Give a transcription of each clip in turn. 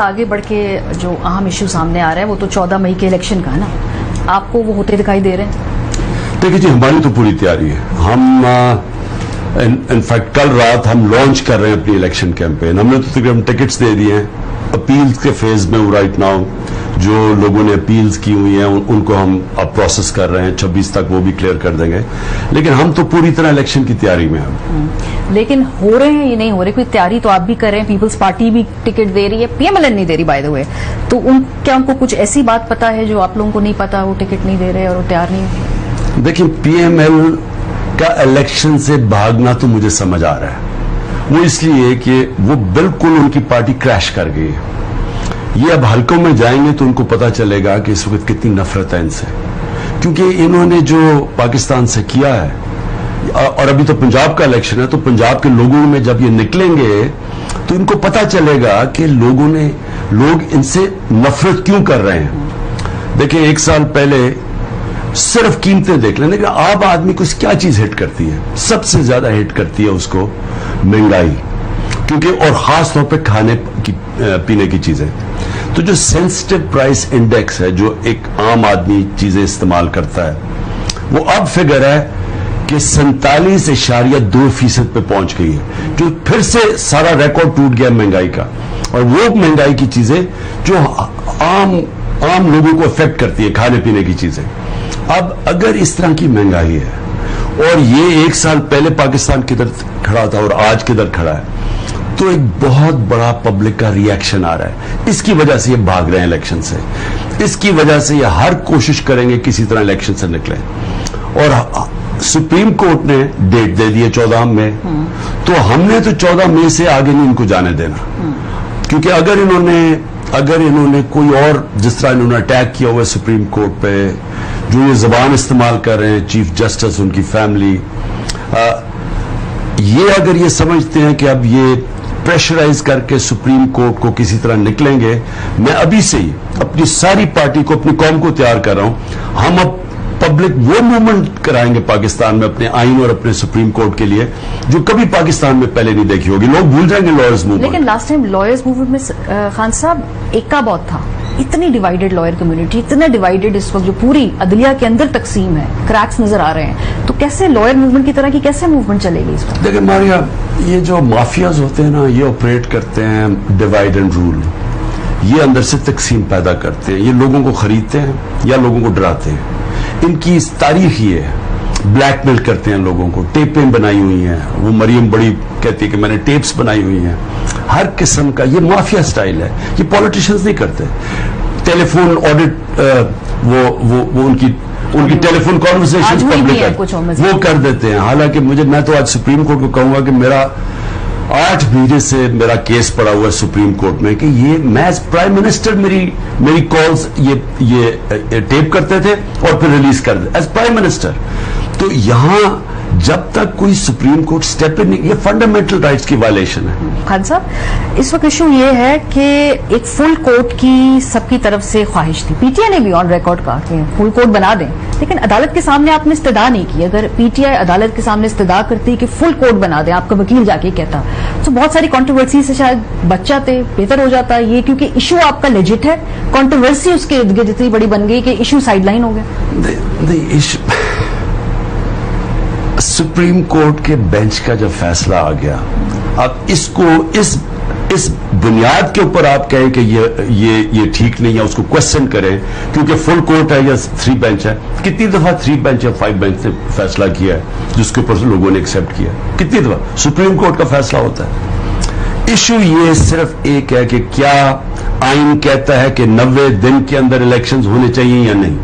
آگے بڑھ کے جو اہم ایشو سامنے آ رہا ہے وہ تو 14 مئی کے الیکشن کا ہے نا, آپ کو وہ ہوتے دکھائی دے رہے ہیں؟ دیکھیے جی, ہماری تو پوری تیاری ہے. ہم انفیکٹ کل رات ہم لانچ کر رہے ہیں اپنی الیکشن کیمپین. ہم نے تو تقریباً ٹکٹس دے دیے ہیں. اپیلز کے فیز میں رائٹ ناؤ جو لوگوں نے اپیلز کی ہوئی ہیں ان کو ہم اب پروسیس کر رہے ہیں. 26 تک وہ بھی کلیئر کر دیں گے. لیکن ہم تو پوری طرح الیکشن کی تیاری میں ہیں. لیکن ہو رہے ہیں یہ نہیں ہو رہے, کوئی تیاری تو آپ بھی کر رہے ہیں. پیپلز پارٹی بھی ٹکٹ دے رہی ہے, پی ایم ایل این نہیں دے رہی بائی دا وے. تو کیا ان کو کچھ ایسی بات پتا ہے جو آپ لوگوں کو نہیں پتا, وہ ٹکٹ نہیں دے رہے اور وہ تیار نہیں؟ دیکھیں, پی ایم ایل کا الیکشن سے بھاگنا تو مجھے سمجھ آ رہا ہے. وہ اس لیے کہ وہ بالکل ان کی پارٹی کریش کر گئی ہے. یہ اب حلقوں میں جائیں گے تو ان کو پتا چلے گا کہ اس وقت کتنی نفرت ہے ان سے, کیونکہ انہوں نے جو پاکستان سے کیا ہے. اور ابھی تو پنجاب کا الیکشن ہے, تو پنجاب کے لوگوں میں جب یہ نکلیں گے تو ان کو پتا چلے گا کہ لوگ ان سے نفرت کیوں کر رہے ہیں. دیکھیں, 1 سال پہلے صرف قیمتیں دیکھ لیں, لیکن عام آدمی کو کیا چیز ہٹ کرتی ہے؟ سب سے زیادہ ہٹ کرتی ہے اس کو مہنگائی, کیونکہ اور خاص طور پہ کھانے پینے کی چیزیں. تو جو سینسٹیو پرائس انڈیکس ہے جو ایک عام آدمی چیزیں استعمال کرتا ہے, وہ اب فگر ہے کہ 47.2% پہ پہنچ گئی ہے, جو پھر سے سارا ریکارڈ ٹوٹ گیا مہنگائی کا. اور وہ مہنگائی کی چیزیں جو عام لوگوں کو افیکٹ کرتی ہے, کھانے پینے کی چیزیں. اب اگر اس طرح کی مہنگائی ہے اور یہ 1 سال پہلے پاکستان کدھر کھڑا تھا اور آج کدھر کھڑا ہے, تو ایک بہت بڑا پبلک کا ری ایکشن آ رہا ہے. اس کی وجہ سے یہ بھاگ رہے ہیں الیکشن سے. اس کی وجہ سے یہ ہر کوشش کریں گے کسی طرح الیکشن سے نکلیں. اور سپریم کورٹ نے ڈیٹ دے دی ہے 14 مئی, تو ہم نے تو 14 مئی سے آگے نہیں ان کو جانے دینا. کیونکہ اگر انہوں نے کوئی اور, جس طرح انہوں نے اٹیک کیا ہوا ہے سپریم کورٹ پہ, جو یہ زبان استعمال کر رہے ہیں چیف جسٹس, ان کی فیملی, یہ اگر یہ سمجھتے ہیں کہ اب یہ پریشرائز کر کے سپریم کورٹ کو کسی طرح نکلیں گے, میں ابھی سے ہی اپنی ساری پارٹی کو, اپنی قوم کو تیار کر رہا ہوں. ہم اب پبلک وہ موومنٹ کرائیں گے پاکستان میں اپنے آئین اور اپنے سپریم کورٹ کے لیے, جو کبھی پاکستان میں پہلے نہیں دیکھی ہوگی. لوگ بھول جائیں گے لائرز موومنٹ. لیکن لاسٹ ٹائم لائرز موومنٹ میں خان صاحب ایکا بہت تھا. اتنی ڈیوائیڈڈ لائر کمیونٹی, اتنا ڈیوائیڈڈ اس وقت جو پوری عدلیہ کے اندر تقسیم ہے, کریکس نظر آ رہے ہیں. تو کیسے لائر موومنٹ کی طرح کی کیسے موومنٹ چلے گی اس وقت؟ دیکھیں ماریا, یہ جو مافیاز ہوتے ہیں نا, یہ آپریٹ کرتے ہیں ڈیوائیڈ اینڈ رول. یہ اندر سے تقسیم پیدا کرتے ہیں. یہ لوگوں کو خریدتے ہیں یا لوگوں کو ڈراتے ہیں. ان کی تاریخ یہ ہے, بلیک میل کرتے ہیں لوگوں کو. ٹیپیں بنائی ہوئی ہیں, وہ مریم بڑی کہتی ہے کہ میں نے ٹیپس بنائی ہوئی ہیں. ہر قسم کا یہ مافیا سٹائل ہے. یہ پولیٹیشنز نہیں کرتے. ٹیلی فون آڈٹ, وہ ان کی ٹیلی فون کانورسیشن پبلک ہے, وہ کر دیتے ہیں. حالانکہ میں تو آج سپریم کورٹ کو کہوں گا کہ میرا 8 مہینے سے میرا کیس پڑا ہوا ہے سپریم کورٹ میں, کہ یہ میں ایز پرائم منسٹر میری کالز یہ ٹیپ کرتے تھے اور پھر ریلیز کر دیتے ایز پرائم منسٹر. تو یہاں جب تک کوئی سپریم کورٹ سٹیپ نہیں, یہ فنڈامنٹل رائٹس کی وائلیشن ہے. خان صاحب, اس وقت ایشو یہ ہے کہ ایک فل کورٹ کی سب کی طرف سے خواہش تھی. پی ٹی آئی نے بھی آن ریکارڈ کہا کہ فل کورٹ بنا دیں, لیکن عدالت کے سامنے آپ نے استدعا نہیں کی. اگر پی ٹی آئی عدالت کے سامنے استدعا کرتی کہ فل کورٹ بنا دیں, آپ کا وکیل جا کے کہتا, تو بہت ساری کنٹروورسی سے شاید بچ جاتے, بہتر ہو جاتا. یہ کیونکہ ایشو آپ کا لیجٹ ہے, کنٹروورسی اس کے ارد گرد اتنی بڑی بن گئی کہ ایشو سائڈ لائن ہو گیا. سپریم کورٹ کے بینچ کا جب فیصلہ آ گیا, اب اس بنیاد کے اوپر آپ کہیں کہ یہ ٹھیک نہیں ہے, اس کو کوشچن کریں, کیونکہ فل کورٹ ہے یا 3 بینچ ہے. کتنی دفعہ 3 بینچ یا 5 بینچ نے فیصلہ کیا ہے جس کے اوپر لوگوں نے ایکسپٹ کیا؟ کتنی دفعہ سپریم کورٹ کا فیصلہ ہوتا ہے. ایشو یہ صرف ایک ہے کہ کیا آئین کہتا ہے کہ 90 دن کے اندر الیکشنز ہونے چاہیے یا نہیں.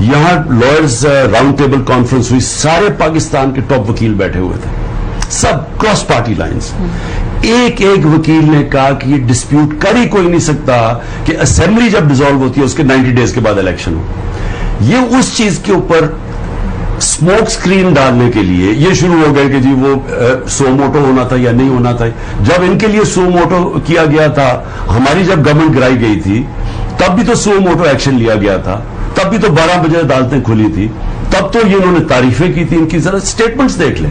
یہاں لائرز راؤنڈ ٹیبل کانفرنس ہوئی, سارے پاکستان کے ٹاپ وکیل بیٹھے ہوئے تھے, سب کراس پارٹی لائنز. ایک وکیل نے کہا کہ یہ ڈسپیوٹ کر ہی کوئی نہیں سکتا کہ اسمبلی جب ڈیزالو ہوتی ہے اس کے 90 ڈیز کے بعد الیکشن ہو. یہ اس چیز کے اوپر اسموک سکرین ڈالنے کے لیے یہ شروع ہو گئے کہ جی وہ سو موٹو ہونا تھا یا نہیں ہونا تھا. جب ان کے لیے سو موٹو کیا گیا تھا, ہماری جب گورنمنٹ گرائی گئی تھی تب بھی تو سو موٹو ایکشن لیا گیا تھا, تب بھی تو 12 بجے عدالتیں کھلی تھی, تب تو یہ انہوں نے تعریفیں کی تھی. ان کی ذرا سٹیٹمنٹس دیکھ لیں.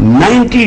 90